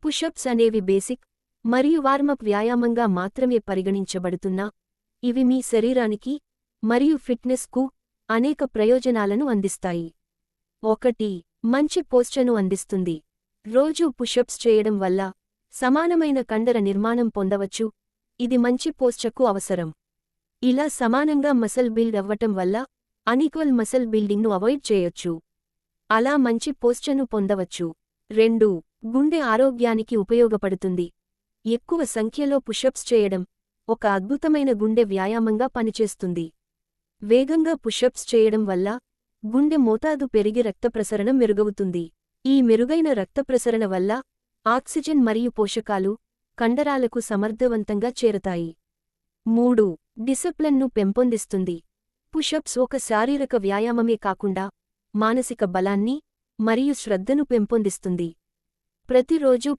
Push-ups అనేవి basic మరియు warm up వ్యాయామంగా మాత్రమే పరిగణించబడుతున్నా ఇవి మీ శరీరానికి మరియు ఫిట్నెస్కు అనేక ప్రయోజనాలను అందిస్తాయి. 1. మంచి పోస్చర్ను అందిస్తుంది. రోజూ పుషప్స్ చేయడం వల్ల సమానమైన కండర నిర్మాణం పొందవచ్చు, ఇది మంచి పోస్చర్కు అవసరం. ఇలా సమానంగా మసల్ బిల్డ్ అవ్వటం వల్ల అన్ఈక్వల్ మసల్ బిల్డింగ్ను అవాయిడ్ చేయొచ్చు. అలా మంచి పోస్చర్ను పొందవచ్చు. 2. గుండె ఆరోగ్యానికి ఉపయోగపడుతుంది. ఎక్కువ సంఖ్యలో పుషప్స్ చేయడం ఒక అద్భుతమైన గుండె వ్యాయామంగా పనిచేస్తుంది. వేగంగా పుషప్స్ చేయడం వల్ల గుండె మోతాదు పెరిగి రక్త ప్రసరణ మెరుగవుతుంది. ఈ మెరుగైన రక్త ప్రసరణ వల్ల ఆక్సిజన్ మరియు పోషకాలు కండరాలకు సమర్థవంతంగా చేరతాయి. 3. డిసిప్లిన్ను పెంపొందిస్తుంది. పుషప్స్ ఒక శారీరక వ్యాయామమే కాకుండా మానసిక బలాన్ని మరియు శ్రద్ధను పెంపొందిస్తుంది. ప్రతిరోజూ